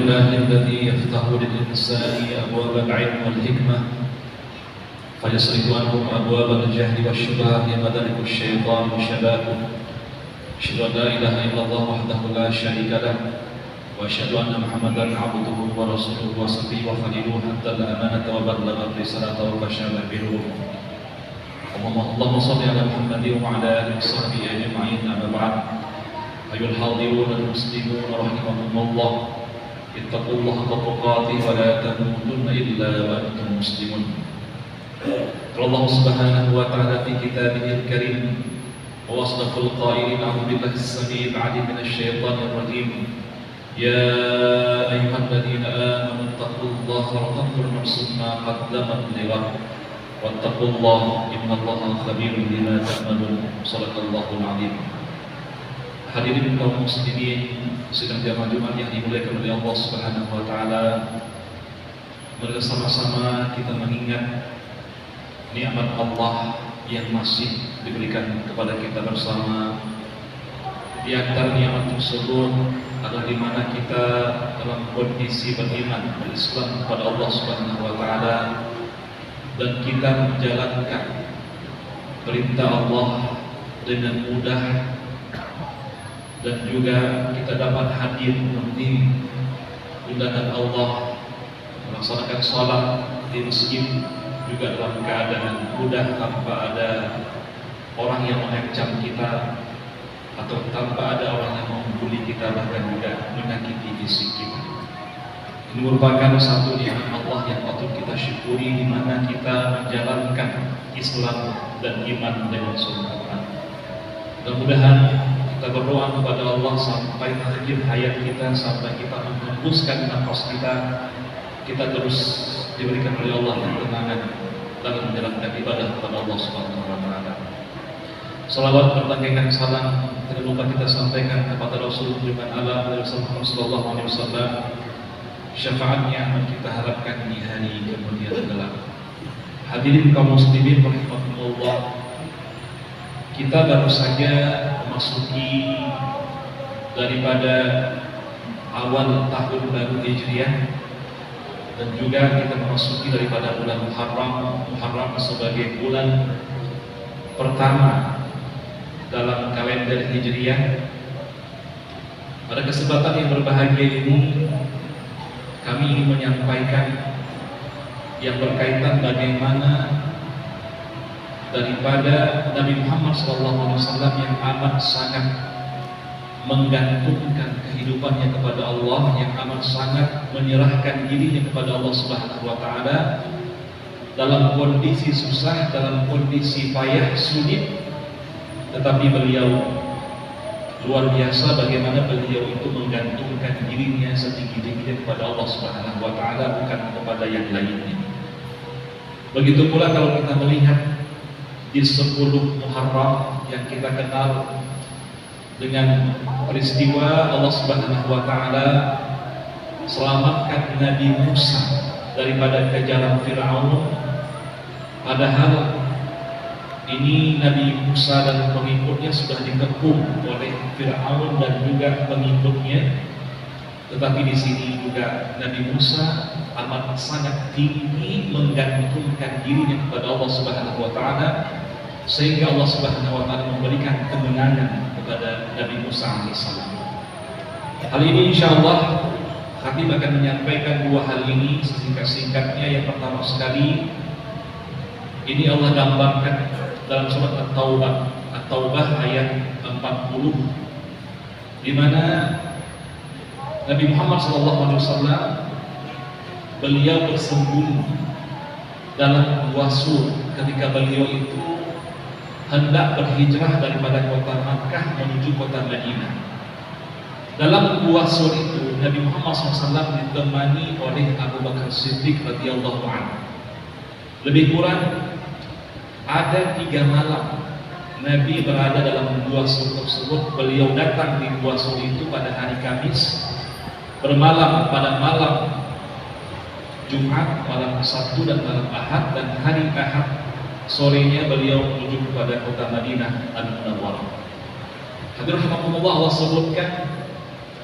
لله الذي يفتح للإنسان أبواب العلم والحكمة فيصرف عنهم أبواب الجهل والشبهات مدارك الشيطان وشبابه. أشهد أن لا إله إلا الله وحده لا شريك له وأشهد أن محمدا عبده ورسوله وصفيه وخليله حتى الأمانة وبلغ الرسالة وكشف بالأمور. اللهم صل على محمد وعلى آله وصحبه أجمعين. أما بعد، أيها الحاضرون المسلمون رحمكم الله، اتقوا الله حق تقاته ولا تموتن إلا وأنتم مسلمون. الله سبحانه وتعالى في كتابه الكريم وأصدق القائلين: أعوذ بالله السميع العليم من الشيطان الرجيم. يا أيها الذين آمنوا اتقوا الله وانظر نفس ما قدمت لغد واتقوا الله إن الله خبير بما تعملون. صدق الله العظيم. Hadirin kaum muslimin sidang jamaah Jumat yang dimuliakan oleh Allah Subhanahu wa taala, bersama-sama kita mengingat nikmat Allah yang masih diberikan kepada kita bersama. Di antara nikmat tersebut adalah di mana kita dalam kondisi beriman, berislam kepada Allah Subhanahu wa taala, dan kita menjalankan perintah Allah dengan mudah, dan juga kita dapat hadir memenuhi undangan Allah, melaksanakan salat di masjid juga dalam keadaan mudah, tanpa ada orang yang mengancam kita atau tanpa ada orang yang membuli kita, bahkan juga menyakiti fisik kita. Ini merupakan satu nikmat Allah yang patut kita syukuri, di mana kita menjalankan Islam dan iman dengan sempurna. Mudah-mudahan kita berdoa kepada Allah sampai akhir hayat kita, sampai kita menghembuskan nafas kita terus diberikan oleh Allah ketenangan dalam menjalankan ibadah kepada Allah Subhanahu wa taala. Salawat bertanggungan salam tidak lupa kita sampaikan kepada Rasul firman Allah sallallahu alaihi wasallam, syafaatnya yang kita harapkan di hari kemudian kelak. Hadirin kaum muslimin rahimakumullah, kita baru saja memasuki daripada awal tahun baru Hijriah, dan juga kita memasuki daripada bulan Muharram sebagai bulan pertama dalam kalender Hijriah. Pada kesempatan yang berbahagia ini, kami ingin menyampaikan yang berkaitan bagaimana daripada Nabi Muhammad SAW yang amat sangat menggantungkan kehidupannya kepada Allah, yang amat sangat menyerahkan dirinya kepada Allah Subhanahu wa taala dalam kondisi susah, dalam kondisi payah, sulit, tetapi beliau luar biasa bagaimana beliau itu menggantungkan dirinya setinggi-tingginya kepada Allah Subhanahu wa taala, bukan kepada yang lainnya. Begitu pula kalau kita melihat di 10 Muharram yang kita kenal dengan peristiwa Allah Subhanahu wa taala selamatkan Nabi Musa daripada kejaran Firaun. Padahal ini Nabi Musa dan pengikutnya sudah dikepung oleh Firaun dan juga pengikutnya, tetapi di sini juga Nabi Musa amat sangat tinggi menggantungkan dirinya kepada Allah Subhanahu wa taala, sehingga Allah Subhanahu wa taala memberikan kemenangan kepada Nabi Musa alaihissalam. Hal ini insyaallah kami akan menyampaikan dua hal ini sesingkat-singkatnya. Yang pertama sekali, ini Allah gambarkan dalam surat At-Taubah ayat 40, di mana Nabi Muhammad SAW beliau bersembunyi dalam gua Sur ketika beliau itu hendak berhijrah daripada kota Makkah menuju kota Madinah. Dalam gua Sur itu Nabi Muhammad SAW ditemani oleh Abu Bakar Siddiq radhiyallahu anhu. Lebih kurang ada 3 malam Nabi berada dalam gua Sur tersebut. Beliau datang di gua Sur itu pada hari Kamis, bermalam pada malam Jumat, malam Sabtu dan malam Ahad, dan hari Ahad sorenya beliau menuju kepada kota Madinah Al-Munawwarah. Hadirin rahimakumullah, Allah sebutkan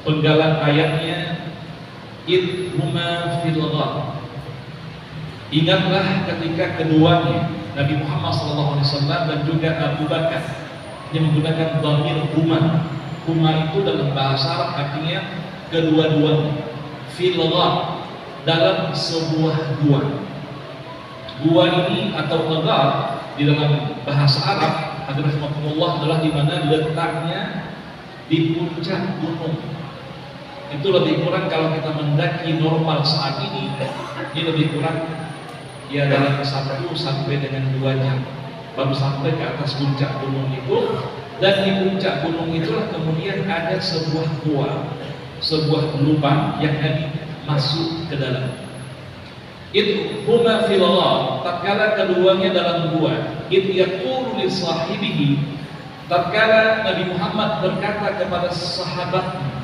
penggalan ayatnya idhuma fil ghar. Ingatlah ketika keduanya Nabi Muhammad SAW dan juga Abu Bakar yang menggunakan dhamir huma. Huma itu dalam bahasa Arab artinya kedua-duanya. Fil ghar, dalam sebuah gua. Gua ini atau ghar di dalam bahasa Arab adalah di mana letaknya di puncak gunung. Itu lebih kurang kalau kita mendaki normal saat ini lebih kurang ya dalam 1 sampai dengan 2 jam baru sampai ke atas puncak gunung itu. Dan di puncak gunung itulah kemudian ada sebuah gua, sebuah lubang yang Nabi masuk ke dalam. Itu huma fil ghar, tatkala keduanya dalam gua. Itu yaqulu li sahibihi, tatkala Nabi Muhammad berkata kepada sahabatnya.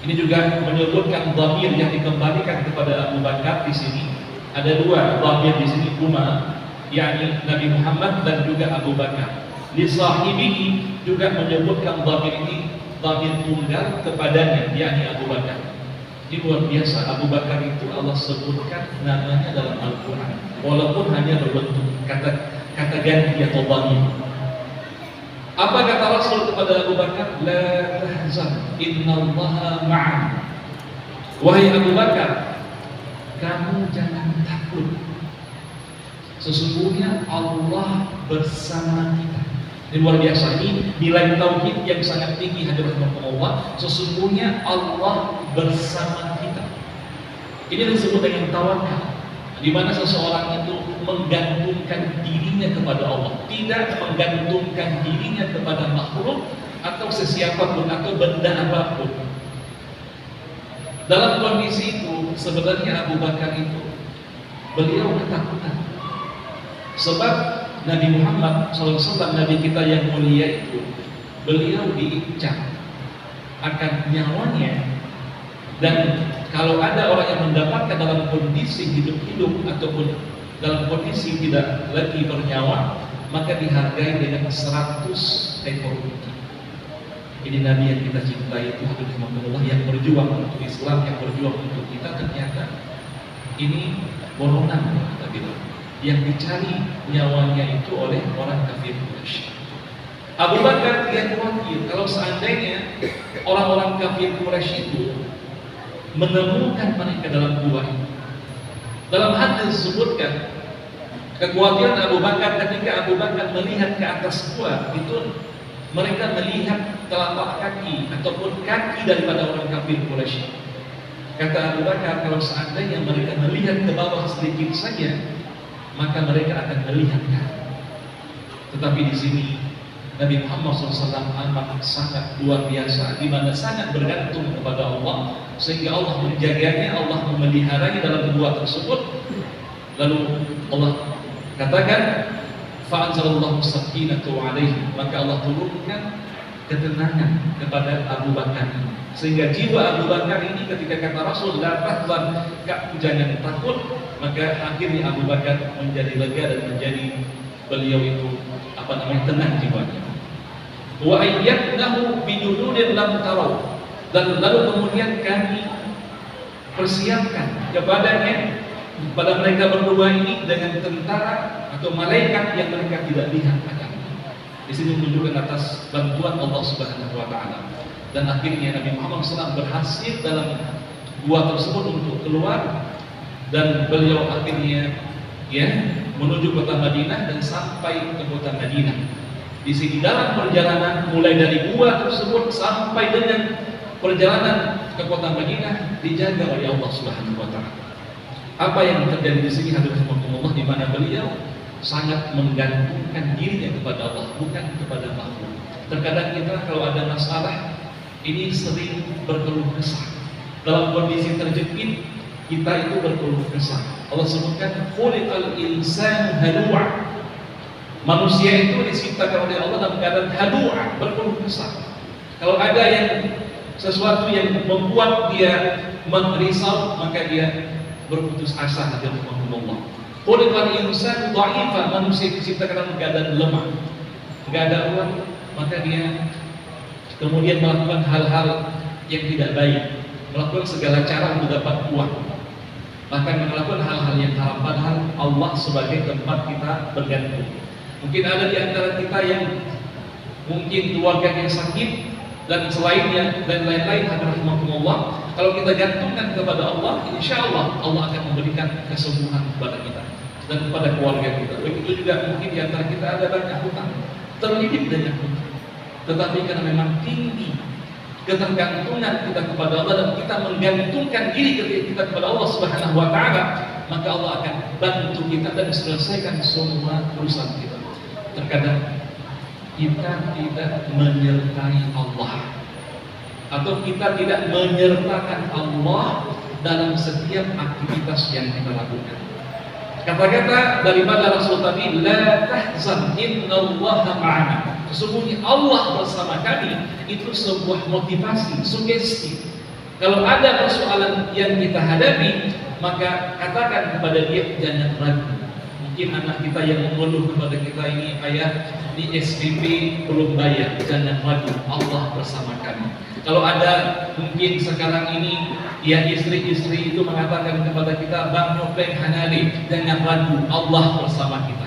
Ini juga menyebutkan dhamir yang dikembalikan kepada Abu Bakar di sini. Ada 2 dhamir di sini huma, yakni Nabi Muhammad dan juga Abu Bakar. Li sahibihi juga menyebutkan dhamir ini dhamir tunggal kepadanya, yakni Abu Bakar. Ini luar biasa, Abu Bakar itu Allah sebutkan namanya dalam Al-Quran walaupun hanya berbentuk kata ganti atau dhamir. Apa kata Rasul kepada Abu Bakar? La tahzan, innallaha ma'ana. Wahai Abu Bakar, kamu jangan takut. Sesungguhnya Allah bersama kita. Ini luar biasa, ini nilai tauhid yang sangat tinggi hadirin Allah. Sesungguhnya Allah bersama kita. Ini disebut dengan tawakal, di mana seseorang itu menggantungkan dirinya kepada Allah, tidak menggantungkan dirinya kepada makhluk atau sesiapapun atau benda apapun. Dalam kondisi itu sebenarnya Abu Bakar itu beliau ketakutan, sebab Nabi Muhammad SAW, Nabi kita yang mulia itu, beliau diincar akan nyawanya. Dan kalau ada orang yang mendapatkan dalam kondisi hidup-hidup ataupun dalam kondisi tidak lagi bernyawa, maka dihargai dengan 100 ekor unta. Ini Nabi yang kita cintai itu, Alhamdulillah, yang berjuang untuk Islam, yang berjuang untuk kita. Ternyata ini borongan, kita bilang, yang dicari nyawanya itu oleh orang kafir Quraisy. Abu Bakar dia khawatir kalau seandainya orang-orang kafir Quraisy itu menemukan mereka dalam gua ini. Dalam hadis disebutkan kekhawatiran Abu Bakar ketika Abu Bakar melihat ke atas gua itu, mereka melihat telapak kaki ataupun kaki daripada orang kafir Quraisy. Kata Abu Bakar, kalau seandainya mereka melihat ke bawah sedikit saja, maka mereka akan melihat kaki. Tetapi di sini Nabi Muhammad SAW amat sangat luar biasa, di mana sangat bergantung kepada Allah, sehingga Allah menjaganya, Allah memeliharanya dalam gua tersebut. Lalu Allah katakan, fa'anzalallahu sakinatu alaihi, maka Allah turunkan ketenangan kepada Abu Bakar, sehingga jiwa Abu Bakar ini ketika kata Rasul la tahzan, jangan takut, maka akhirnya Abu Bakar menjadi lega dan menjadi beliau itu tenang jiwanya. Wa ayyadnahu bijunudin lam tarau, dan lalu kemudian kami persiapkan kepadanya, pada mereka berdua ini, dengan tentara atau malaikat yang mereka tidak lihat akan. Di sini menunjukkan atas bantuan Allah Subhanahu wa taala. Dan akhirnya Nabi Muhammad SAW berhasil dalam gua tersebut untuk keluar, dan beliau akhirnya menuju kota Madinah dan sampai ke kota Madinah. Di sini dalam perjalanan mulai dari gua tersebut sampai dengan perjalanan ke kota Madinah dijaga oleh Allah Subhanahu wa taala. Apa yang terjadi di sini hadirin Allah, di mana beliau sangat menggantungkan dirinya kepada Allah, bukan kepada makhluk. Terkadang kita kalau ada masalah ini sering berkeluh kesah. Dalam kondisi terjepit kita itu berkeluh kesah. Allah sebutkan khuliqal insanu halu'a. Manusia itu diciptakan oleh Allah dalam keadaan halu'a, berkeluh kesah. Kalau ada yang sesuatu yang membuat dia merisau, maka dia berputus asa hadirin Allah. Khuliqal insanu dha'ifa, manusia diciptakan dalam keadaan lemah, enggak ada uang, maka dia kemudian melakukan hal-hal yang tidak baik. melakukan segala cara untuk dapat uang, bahkan melakukan hal-hal yang haram, padahal Allah sebagai tempat kita bergantung. Mungkin ada di antara kita yang mungkin keluarganya sakit dan selainnya dan lain-lain, rahimahumullah. Kalau kita gantungkan kepada Allah, insya Allah Allah akan memberikan kesembuhan kepada kita dan kepada keluarga kita. Begitu juga mungkin di antara kita ada banyak hutang, terlilit dengan hutang, tetapi karena memang tinggi ketergantungan kita kepada Allah dan kita menggantungkan diri kita kepada Allah Subhanahu wa taala, maka Allah akan bantu kita dan selesaikan semua urusan kita. Terkadang kita tidak menyertai Allah atau kita tidak menyertakan Allah dalam setiap aktivitas yang kita lakukan. Kata-kata daripada Rasul tadi, la tahzan innallaha ma'ana. Sesungguhnya Allah bersama kami, itu sebuah motivasi, sugesti. Kalau ada persoalan yang kita hadapi, maka katakan kepada dia, jangan ragu. Mungkin anak kita yang mengeluh kepada kita ini, ayah di SPP belum bayar, jangan ragu, Allah bersama kami. Kalau ada mungkin sekarang ini ya istri-istri itu mengatakan kepada kita, Bang Nopeng Hanali, jangan ragu, Allah bersama kita.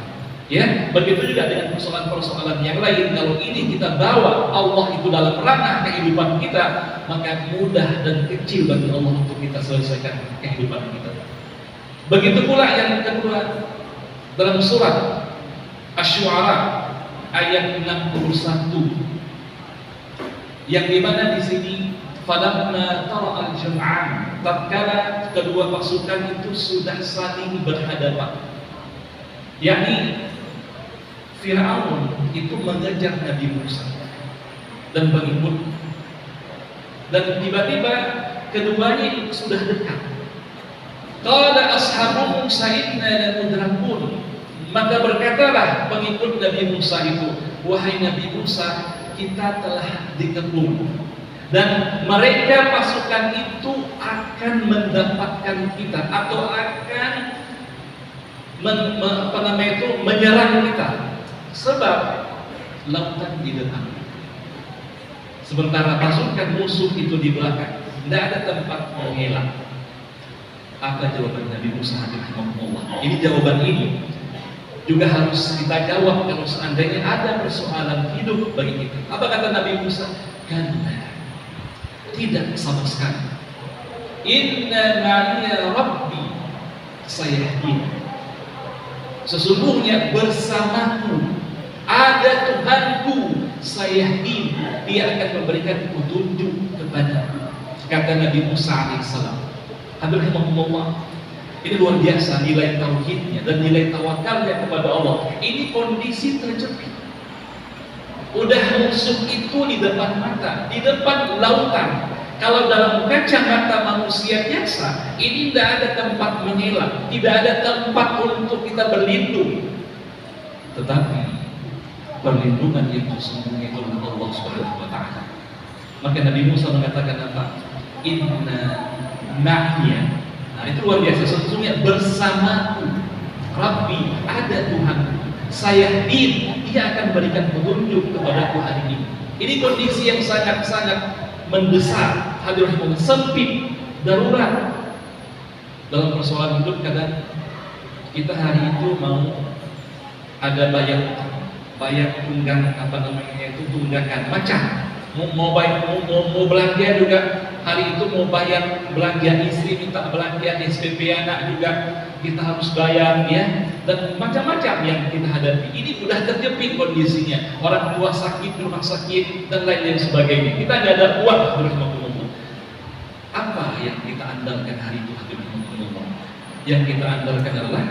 Ya, begitu juga dengan persoalan-persoalan yang lain. Kalau ini kita bawa Allah itu dalam ranah kehidupan kita, maka mudah dan kecil bagi Allah untuk kita selesaikan kehidupan kita. Begitu pula yang kedua, dalam surat Asy-Syu'ara ayat 61, yang dimana di sini falamma tara'al jam'an, tatkala kedua pasukan itu sudah saling berhadapan, yakni Fir'aun itu mengejar Nabi Musa dan pengikut, dan tiba-tiba keduanya sudah dekat. Qala ashabu Musa inna lamudrakun, maka berkatalah pengikut Nabi Musa itu, wahai Nabi Musa, kita telah dikepung dan mereka pasukan itu akan mendapatkan kita atau akan menyerang kita, sebab lautan di depan sementara pasukan musuh itu di belakang, tidak ada tempat mengelak. Apa jawaban Nabi Musa alaihissalam? Ini jawaban ini juga harus kita jawab kalau seandainya ada persoalan hidup bagi kita. Apa kata Nabi Musa? Karena tidak sama sekali. Inna ma'iya Rabbi sayahdin. Sesungguhnya bersamaku ada Tuhanku sayahdin, dia akan memberikan petunjuk kepadaku, kata Nabi Musa alaihissalam. Alhamdulillah, ini luar biasa nilai tauhidnya dan nilai tawakalnya kepada Allah. Ini kondisi terjepit. Udah musuh itu di depan mata, di depan lautan. Kalau dalam kacamata manusia biasa, ini tidak ada tempat mengelak, tidak ada tempat untuk kita berlindung. Tetapi perlindungan itu sesungguhnya oleh Allah Subhanahu wa taala. Maka Nabi Musa mengatakan apa? Inna ma'ya. Nah, itu luar biasa. Sesungguhnya bersamaku Rabbi, ada Tuhan sayahdin, dia akan berikan petunjuk kepada Tuhan ini. Ini kondisi yang sangat-sangat mendesak, hadirin sempit, darurat dalam persoalan hidup. Kadang kita hari itu mau ada bayar tunggang, apa namanya itu, tunggakan macam mau belanja juga. Hari itu mau bayar belanja istri, minta belanja SPP anak juga kita harus bayar, ya, dan macam-macam yang kita hadapi. Ini sudah terjepit kondisinya, orang tua sakit, rumah sakit dan lain sebagainya. Kita nggak ada uang, berhubung. Apa yang kita andalkan hari itu, berhubung? Yang kita andalkan adalah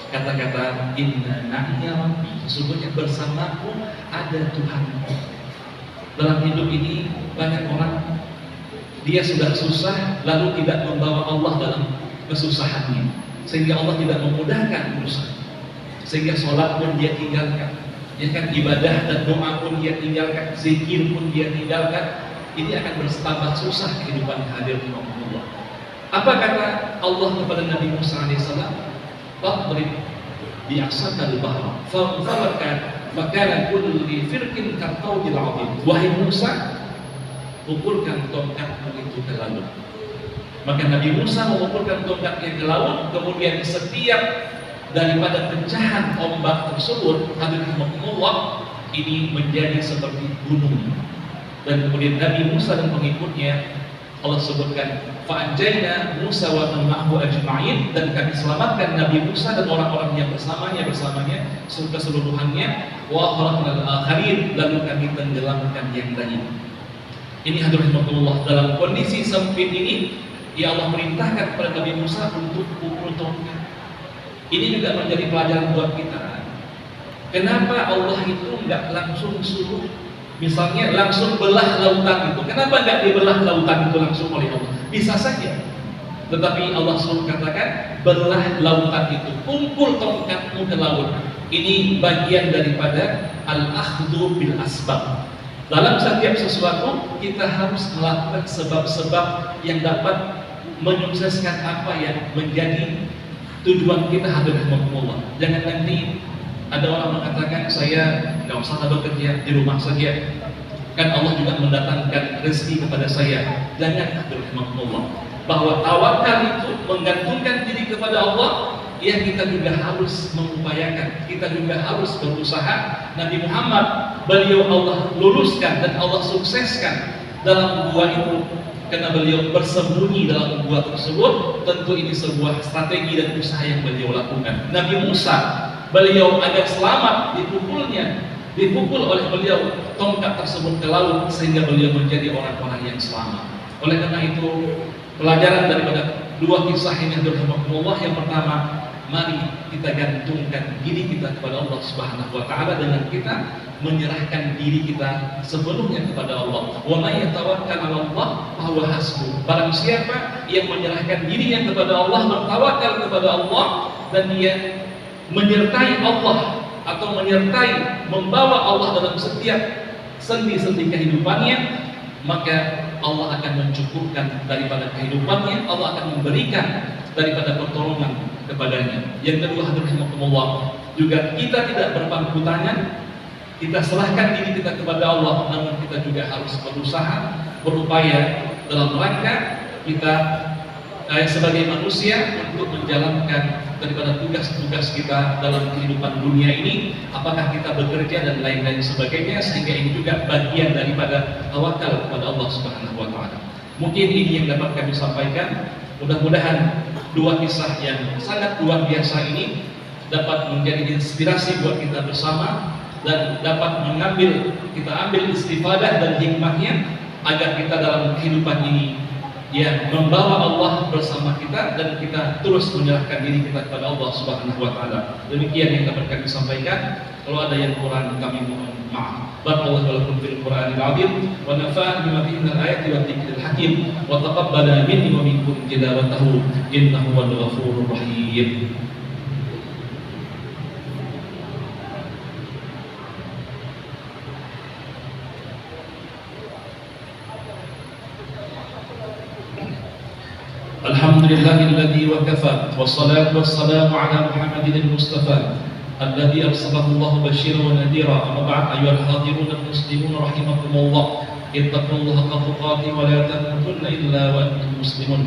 kata-kata inna na'ya Rabbi, sesungguhnya bersamaku ada Tuhan. Dalam hidup ini banyak orang dia sudah susah lalu tidak membawa Allah dalam kesusahannya, sehingga Allah tidak memudahkan urusan, sehingga sholat pun dia tinggalkan, ya kan, ibadah dan doa pun dia tinggalkan, zikir pun dia tinggalkan. Ini akan bertambah susah kehidupan hadirin Allah. Apa kata Allah kepada Nabi Musa alaihissalam? Fadrib bi'asaka al-bahra fanfalaka makana kulli firqin kattaudil 'azim. Wahai Musa, pukulkan tongkatmu itu ke laut. Maka Nabi Musa memukulkan tongkatnya ke laut, kemudian setiap daripada pecahan ombak tersebut, hadirahmatullah, ini menjadi seperti gunung. Dan kemudian Nabi Musa dan pengikutnya, Allah sebutkan fa'anjayna Musa wa man ma'ahu ajma'in, dan kami selamatkan Nabi Musa dan orang-orang yang bersamanya keseluruhannya, wa akhrajnal akharin, lalu kami tenggelamkan yang lain. Ini hadirahmatullah, dalam kondisi sempit ini ya Allah merintahkan kepada Nabi Musa untuk pukul tongkat. Ini juga menjadi pelajaran buat kita. Kenapa Allah itu nggak langsung suruh, misalnya langsung belah lautan itu? Kenapa nggak dibelah lautan itu langsung oleh Allah? Bisa saja. Tetapi Allah suruh katakan belah lautan itu, kumpul tongkatmu ke laut. Ini bagian daripada al-akhdhu bil asbab. Dalam setiap sesuatu kita harus melakukan sebab-sebab yang dapat menyukseskan apa yang menjadi tujuan kita hadirahmatullah. Jangan nanti ada orang mengatakan saya nggak usah bekerja, di rumah saja, kan Allah juga mendatangkan rezeki kepada saya. Jangan hadirahmatullah, bahwa tawakal itu menggantungkan diri kepada Allah. Ya, kita juga harus mengupayakan, kita juga harus berusaha. Nabi Muhammad, beliau Allah luluskan dan Allah sukseskan dalam gua itu karena beliau bersembunyi dalam gua tersebut. Tentu ini sebuah strategi dan usaha yang beliau lakukan. Nabi Musa, beliau agar selamat dipukul oleh beliau tongkat tersebut ke laut, sehingga beliau menjadi orang-orang yang selamat. Oleh karena itu, pelajaran daripada dua kisah ini adalah yang pertama, mari kita gantungkan diri kita kepada Allah Subhanahu wa taala dengan kita menyerahkan diri kita sepenuhnya kepada Allah. Wa may yatawakkal 'ala Allah fa huwa hasbuh. Barang siapa yang menyerahkan dirinya kepada Allah, bertawakal kepada Allah, dan dia menyertai Allah atau membawa Allah dalam setiap sendi-sendi kehidupannya, maka Allah akan mencukupkan daripada kehidupannya, Allah akan memberikan daripada pertolongan kepadanya. Yang kedua, hadirahmatullah, juga kita tidak berpangku tangan, kita serahkan diri kita kepada Allah, namun kita juga harus berusaha, berupaya dalam rangka kita sebagai manusia untuk menjalankan daripada tugas-tugas kita dalam kehidupan dunia ini, apakah kita bekerja dan lain-lain sebagainya, sehingga ini juga bagian daripada tawakal kepada Allah Subhanahu wa taala. Mungkin ini yang dapat kami sampaikan. Mudah-mudahan dua kisah yang sangat luar biasa ini dapat menjadi inspirasi buat kita bersama, dan dapat kita ambil istifadah dan hikmahnya, agar kita dalam kehidupan ini ya membawa Allah bersama kita, dan kita terus menyerahkan diri kita kepada Allah Subhanahu wa taala. Demikian yang dapat kami sampaikan. Kalau ada yang kurang, kami mohon maaf. Barakallahu lakum fil Qur'anil 'azim wa nafa'ani bima fihi minal ayati wa dzikril hakim wa taqabbala minni wa minkum tilawatahu innahu wal ghafurur rahim. Alhamdulillahilladzi wa kafa, wassalatu wassalamu ala Muhammadin al-Mustafa alladzi arsalahu Allah basyiran wa nadhira. Amma ba'd, ayyuhal hadirun al-muslimun rahimakumullah, ittaqullaha haqqa tuqatih wa la tamutunna illa wa antum muslimun.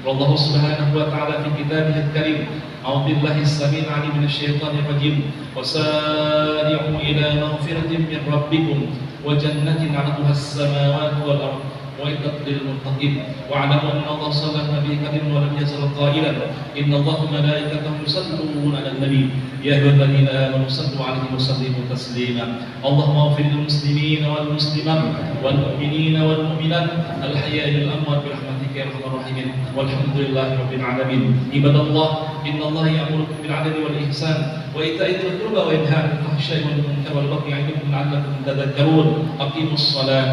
Wallahu subhanahu wa ta'ala fi kitabihil karim, a'udzu billahi as-sami'il 'alim minasy syaithanir rajim, wasari'u ila maghfiratin min rabbikum wa jannatin 'arduha as-samawati wal ardh وَإِذَّةٌ لِلْمُتَّقِينَ وَاعْلَمُوا أَنَّ اللَّهَ صَلَّى عَلَى النَّبِيِّ الْكَرِيمِ وَلَمْ يَزَلْ قَائِلًا إِنَّ اللَّهَ وَمَلَائِكَتَهُ يُصَلُّونَ عَلَى النَّبِيِّ يَا أَيُّهَا الَّذِينَ آمَنُوا صَلُّوا عَلَيْهِ وَسَلِّمُوا تَسْلِيمًا اللهم اغفر للمسلمين والمسلمات والمؤمنين والمؤمنات الأحياء والأموات برحمتك يا أرحم الراحمين والحمد لله رب العالمين. عباد الله إن الله يأمركم بالعدل والإحسان وإيتاء ذي القربى وينهى عن الفحشاء والمنكر والبغي يعظكم لعلكم تذكرون. أقيموا الصلاة